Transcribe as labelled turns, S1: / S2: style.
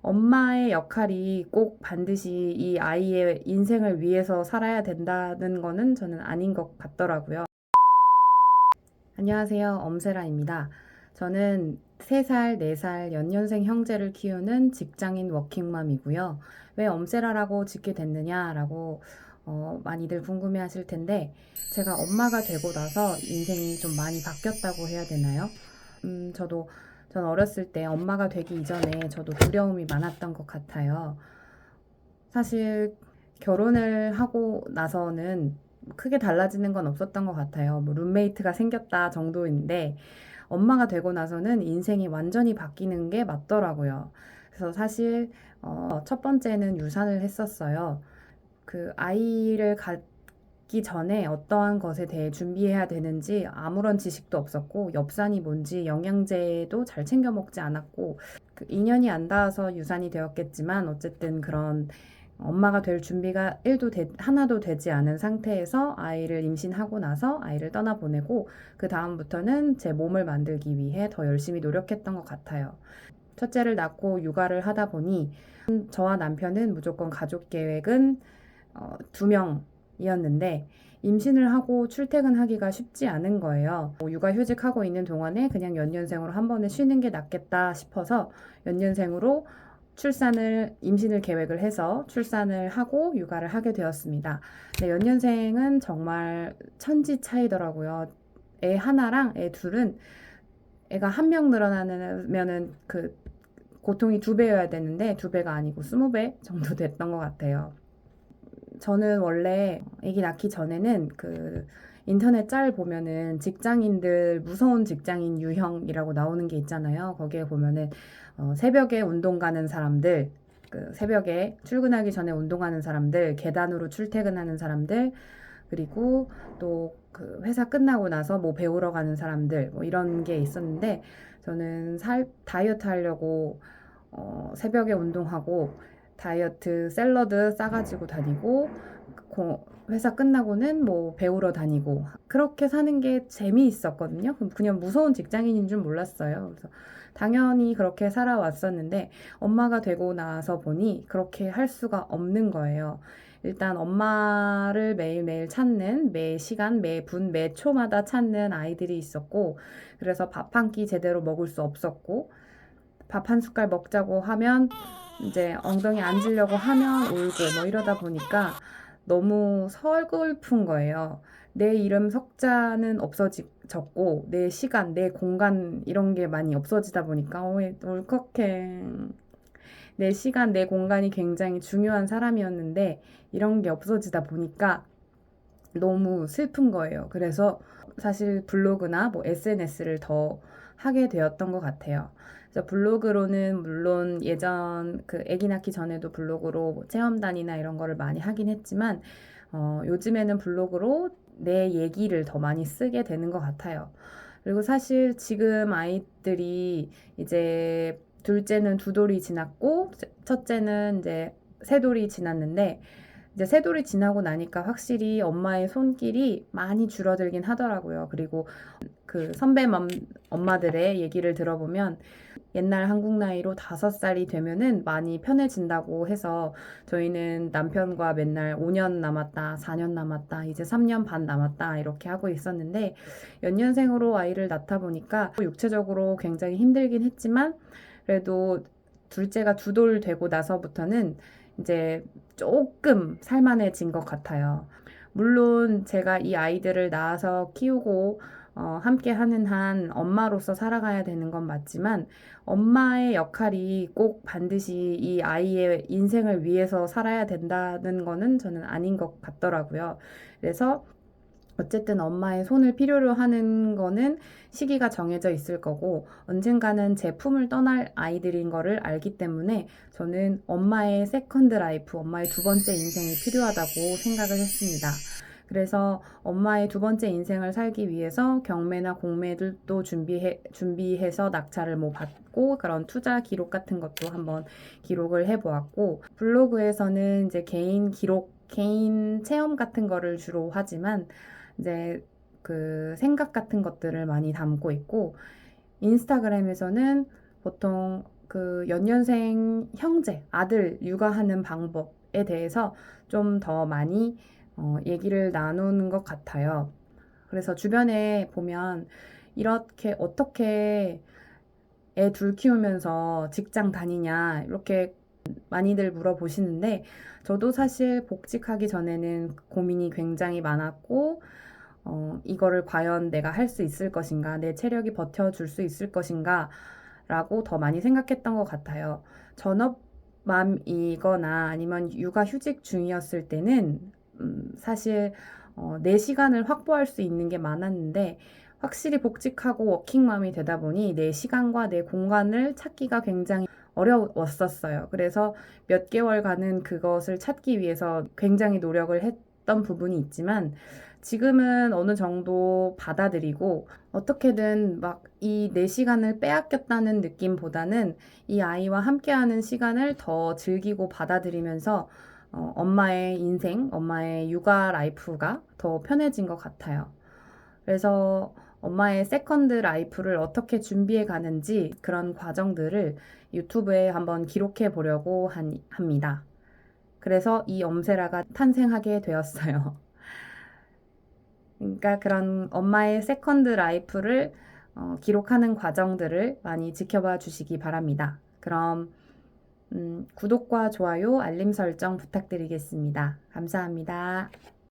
S1: 엄마의 역할이 꼭 반드시 이 아이의 인생을 위해서 살아야 된다는 거는 저는 아닌 것 같더라고요. 안녕하세요. 엄세라입니다. 저는 3살, 4살 연년생 형제를 키우는 직장인 워킹맘이고요. 왜 엄세라라고 짓게 됐느냐라고 많이들 궁금해 하실 텐데, 제가 엄마가 되고 나서 인생이 좀 많이 바뀌었다고 해야 되나요? 전 어렸을 때 엄마가 되기 이전에 저도 두려움이 많았던 것 같아요. 사실 결혼을 하고 나서는 크게 달라지는 건 없었던 것 같아요. 뭐 룸메이트가 생겼다 정도인데 엄마가 되고 나서는 인생이 완전히 바뀌는 게 맞더라고요. 그래서 사실 첫 번째는 유산을 했었어요. 그 아이를 갖기 전에 어떠한 것에 대해 준비해야 되는지 아무런 지식도 없었고, 엽산이 뭔지 영양제도 잘 챙겨 먹지 않았고, 그 인연이 안 닿아서 유산이 되었겠지만 어쨌든 그런 엄마가 될 준비가 하나도 되지 않은 상태에서 아이를 임신하고 나서 아이를 떠나보내고, 그 다음부터는 제 몸을 만들기 위해 더 열심히 노력했던 것 같아요. 첫째를 낳고 육아를 하다 보니 저와 남편은 무조건 가족 계획은 2명이었는데 임신을 하고 출퇴근하기가 쉽지 않은 거예요. 육아휴직하고 있는 동안에 그냥 연년생으로 한 번에 쉬는 게 낫겠다 싶어서 연년생으로 임신을 계획을 해서 출산을 하고 육아를 하게 되었습니다. 네, 연년생은 정말 천지 차이더라고요. 애 하나랑 애 둘은 애가 한 명 늘어나면은 그 고통이 2배여야 되는데 2배가 아니고 20배 정도 됐던 것 같아요. 저는 원래 아기 낳기 전에는 그 인터넷 짤 보면은 직장인들 무서운 직장인 유형이라고 나오는 게 있잖아요. 거기에 보면은 새벽에 운동 가는 사람들, 그 새벽에 출근하기 전에 운동하는 사람들, 계단으로 출퇴근하는 사람들, 그리고 또 그 회사 끝나고 나서 뭐 배우러 가는 사람들, 뭐 이런 게 있었는데 저는 다이어트 하려고 새벽에 운동하고 다이어트 샐러드 싸가지고 다니고 회사 끝나고는 뭐 배우러 다니고 그렇게 사는 게 재미있었거든요. 그냥 무서운 직장인인 줄 몰랐어요. 그래서 당연히 그렇게 살아왔었는데 엄마가 되고 나서 보니 그렇게 할 수가 없는 거예요. 일단 엄마를 매일매일 찾는 매 시간, 매 분, 매 초마다 찾는 아이들이 있었고, 그래서 밥 한 끼 제대로 먹을 수 없었고, 밥 한 숟갈 먹자고 하면 이제 엉덩이 앉으려고 하면 울고 뭐 이러다 보니까 너무 서글픈 거예요. 내 이름 석자는 없어졌고 내 시간, 내 공간 이런 게 많이 없어지다 보니까 울컥해. 내 시간, 내 공간이 굉장히 중요한 사람이었는데 이런 게 없어지다 보니까 너무 슬픈 거예요. 그래서 사실 블로그나 뭐 SNS를 더 하게 되었던 것 같아요. 그래서 블로그로는 물론 예전 그 아기 낳기 전에도 블로그로 뭐 체험단이나 이런 거를 많이 하긴 했지만 요즘에는 블로그로 내 얘기를 더 많이 쓰게 되는 것 같아요. 그리고 사실 지금 아이들이 이제 둘째는 2돌이 지났고 첫째는 이제 3돌이 지났는데 이제 새돌이 지나고 나니까 확실히 엄마의 손길이 많이 줄어들긴 하더라고요. 그리고 그 엄마들의 얘기를 들어보면 옛날 한국 나이로 5살이 되면은 많이 편해진다고 해서 저희는 남편과 맨날 5년 남았다, 4년 남았다, 이제 3년 반 남았다 이렇게 하고 있었는데 연년생으로 아이를 낳다 보니까 육체적으로 굉장히 힘들긴 했지만 그래도 둘째가 2돌 되고 나서부터는 이제 조금 살만해진 것 같아요. 물론 제가 이 아이들을 낳아서 키우고 함께 하는 한 엄마로서 살아가야 되는 건 맞지만 엄마의 역할이 꼭 반드시 이 아이의 인생을 위해서 살아야 된다는 거는 저는 아닌 것 같더라고요. 그래서 어쨌든 엄마의 손을 필요로 하는 거는 시기가 정해져 있을 거고 언젠가는 제 품을 떠날 아이들인 거를 알기 때문에 저는 엄마의 세컨드 라이프, 엄마의 2번째 인생이 필요하다고 생각을 했습니다. 그래서 엄마의 2번째 인생을 살기 위해서 경매나 공매들도 준비해서 낙찰을 뭐 받고 그런 투자 기록 같은 것도 한번 기록을 해보았고 블로그에서는 이제 개인 체험 같은 거를 주로 하지만 이제 그 생각 같은 것들을 많이 담고 있고 인스타그램에서는 보통 그 연년생 형제, 아들 육아하는 방법에 대해서 좀 더 많이 얘기를 나누는 것 같아요. 그래서 주변에 보면 이렇게 어떻게 애 둘 키우면서 직장 다니냐 이렇게 많이들 물어보시는데 저도 사실 복직하기 전에는 고민이 굉장히 많았고 이거를 과연 내가 할 수 있을 것인가, 내 체력이 버텨줄 수 있을 것인가 라고 더 많이 생각했던 것 같아요. 전업맘이거나 아니면 육아휴직 중이었을 때는 사실 내 시간을 확보할 수 있는 게 많았는데 확실히 복직하고 워킹맘이 되다 보니 내 시간과 내 공간을 찾기가 굉장히 어려웠었어요. 그래서 몇 개월간은 그것을 찾기 위해서 굉장히 노력을 했던 부분이 있지만 지금은 어느 정도 받아들이고 어떻게든 막 이 내 시간을 빼앗겼다는 느낌보다는 이 아이와 함께하는 시간을 더 즐기고 받아들이면서 엄마의 인생, 엄마의 육아 라이프가 더 편해진 것 같아요. 그래서 엄마의 세컨드 라이프를 어떻게 준비해 가는지 그런 과정들을 유튜브에 한번 기록해 보려고 합니다. 그래서 이 엄세라가 탄생하게 되었어요. 그러니까 그런 엄마의 세컨드 라이프를 기록하는 과정들을 많이 지켜봐 주시기 바랍니다. 그럼 구독과 좋아요, 알림 설정 부탁드리겠습니다. 감사합니다.